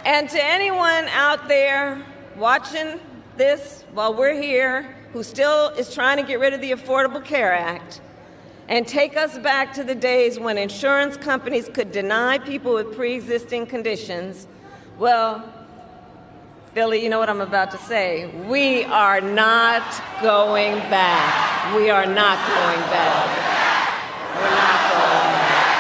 And to anyone out there watching this while we're here who still is trying to get rid of the Affordable Care Act and take us back to the days when insurance companies could deny people with pre-existing conditions, well, Philly, you know what I'm about to say. We are not going back. We are not going back. We're not going back.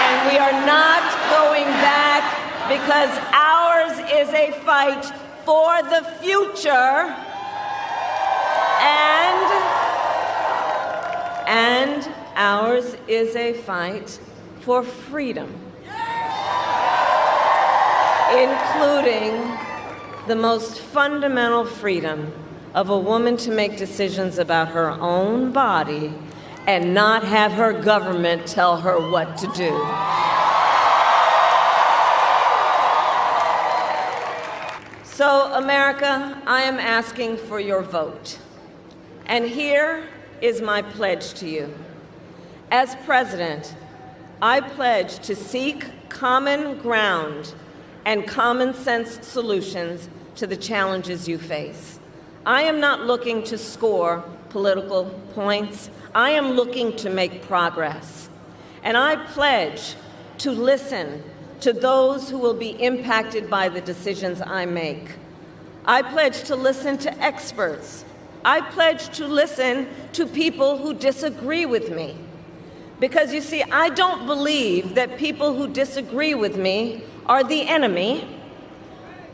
And we are not going back because ours is a fight for the future and ours is a fight for freedom, including the most fundamental freedom of a woman to make decisions about her own body and not have her government tell her what to do. So, America, I am asking for your vote. And here is my pledge to you. As president, I pledge to seek common ground and common sense solutions to the challenges you face. I am not looking to score political points. I am looking to make progress. And I pledge to listen to those who will be impacted by the decisions I make. I pledge to listen to experts. I pledge to listen to people who disagree with me. Because you see, I don't believe that people who disagree with me are the enemy.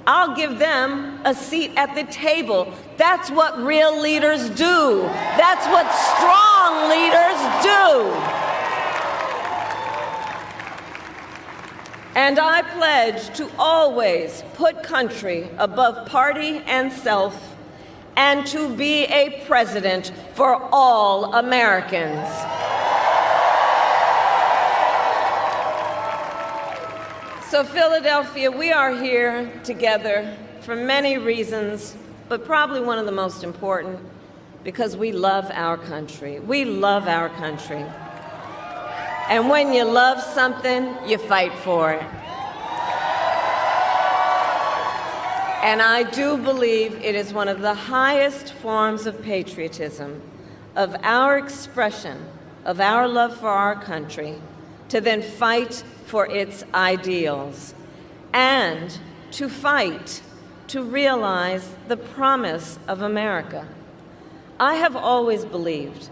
I'll give them a seat at the table. That's what real leaders do. That's what strong leaders do. And I pledge to always put country above party and self, and to be a president for all Americans. So, Philadelphia, we are here together for many reasons, but probably one of the most important, because we love our country. We love our country. And when you love something, you fight for it. And I do believe it is one of the highest forms of patriotism, of our expression, of our love for our country, to then fight for its ideals, and to fight to realize the promise of America. I have always believed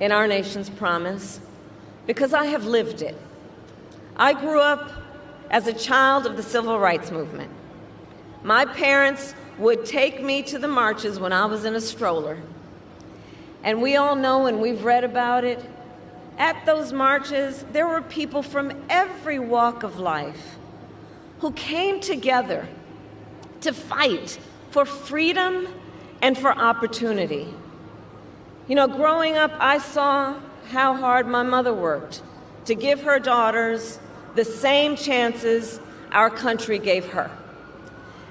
in our nation's promise because I have lived it. I grew up as a child of the Civil Rights Movement. My parents would take me to the marches when I was in a stroller. And we all know, and we've read about it, at those marches, there were people from every walk of life who came together to fight for freedom and for opportunity. You know, growing up, I saw how hard my mother worked to give her daughters the same chances our country gave her.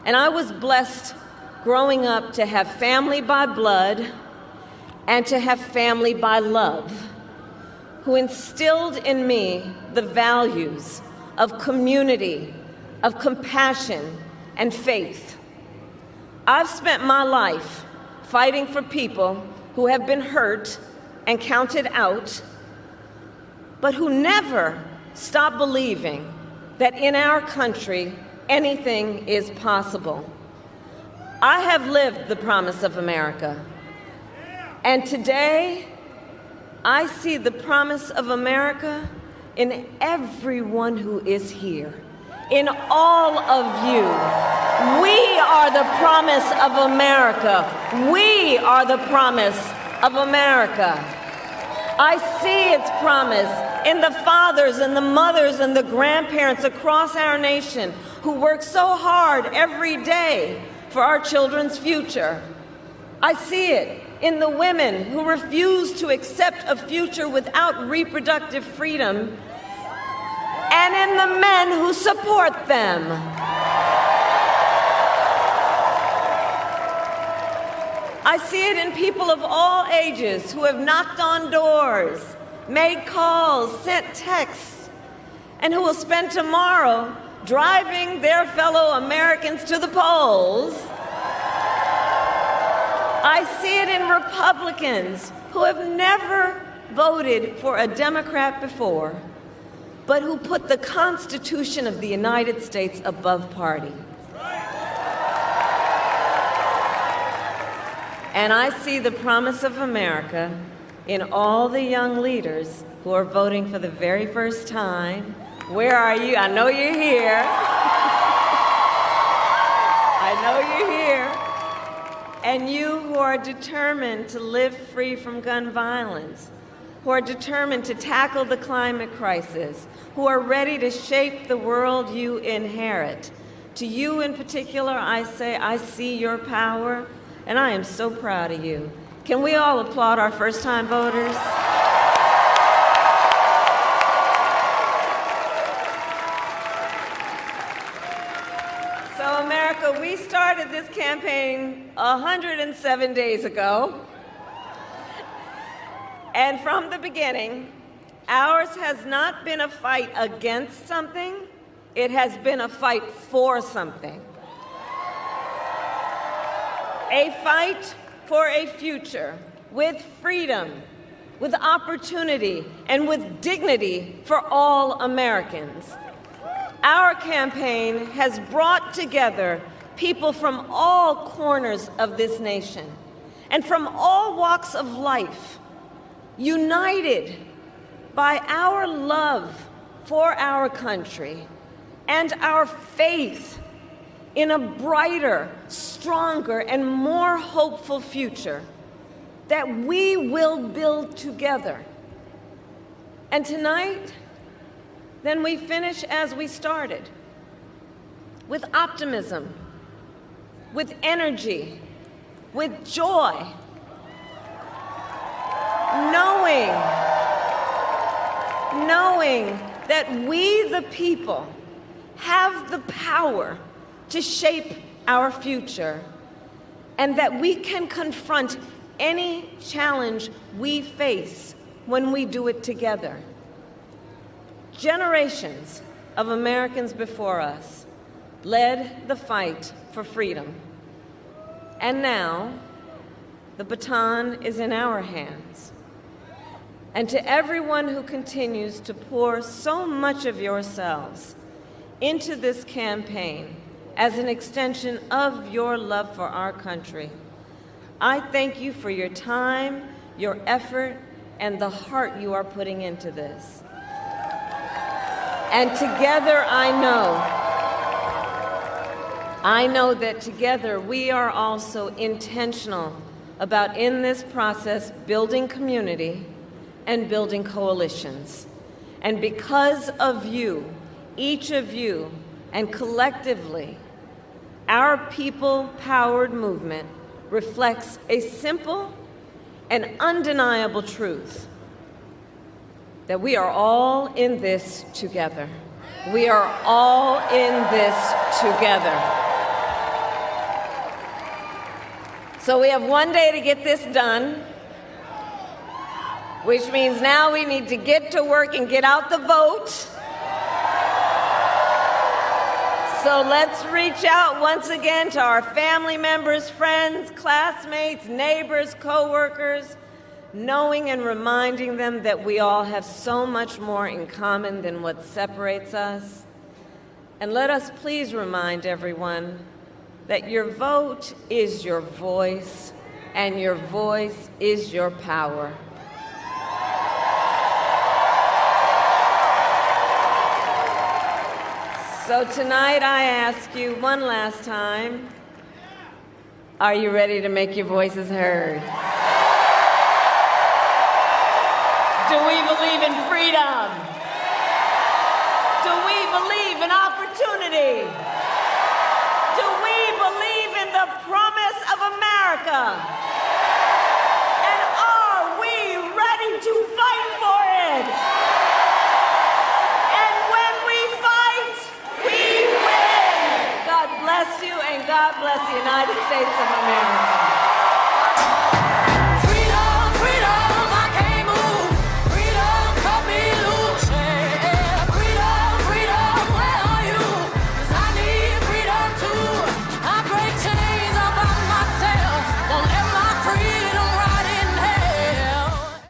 And I was blessed growing up to have family by blood and to have family by love, who instilled in me the values of community, of compassion, and faith. I've spent my life fighting for people who have been hurt and counted out, but who never stop believing that in our country, anything is possible. I have lived the promise of America, and today, I see the promise of America in everyone who is here, in all of you. We are the promise of America. We are the promise of America. I see its promise in the fathers and the mothers and the grandparents across our nation who work so hard every day for our children's future. I see it in the women who refuse to accept a future without reproductive freedom, and in the men who support them. I see it in people of all ages who have knocked on doors, made calls, sent texts, and who will spend tomorrow driving their fellow Americans to the polls. I see it in Republicans who have never voted for a Democrat before, but who put the Constitution of the United States above party. And I see the promise of America in all the young leaders who are voting for the very first time. Where are you? I know you're here. I know you're here. And you who are determined to live free from gun violence, who are determined to tackle the climate crisis, who are ready to shape the world you inherit. To you in particular, I say, I see your power, and I am so proud of you. Can we all applaud our first-time voters? So, America, we started this campaign 107 days ago. And from the beginning, ours has not been a fight against something, it has been a fight for something. A fight for a future with freedom, with opportunity, and with dignity for all Americans. Our campaign has brought together people from all corners of this nation and from all walks of life, united by our love for our country and our faith in a brighter, stronger, and more hopeful future that we will build together. And tonight, then we finish as we started, with optimism, with energy, with joy, knowing that we, the people, have the power to shape our future, and that we can confront any challenge we face when we do it together. Generations of Americans before us led the fight for freedom. And now, the baton is in our hands. And to everyone who continues to pour so much of yourselves into this campaign as an extension of your love for our country, I thank you for your time, your effort, and the heart you are putting into this. And together, I know that together we are also intentional about, in this process, building community and building coalitions. And because of you, each of you, and collectively, our people-powered movement reflects a simple and undeniable truth: that we are all in this together. We are all in this together. So we have one day to get this done, which means now we need to get to work and get out the vote. So let's reach out once again to our family members, friends, classmates, neighbors, coworkers, knowing and reminding them that we all have so much more in common than what separates us. And let us please remind everyone that your vote is your voice, and your voice is your power. So tonight I ask you one last time, are you ready to make your voices heard? Do we believe in freedom? Do we believe in opportunity? Do we believe in the promise of America? And are we ready to fight for it? And when we fight, we win. God bless you, and God bless the United States of America.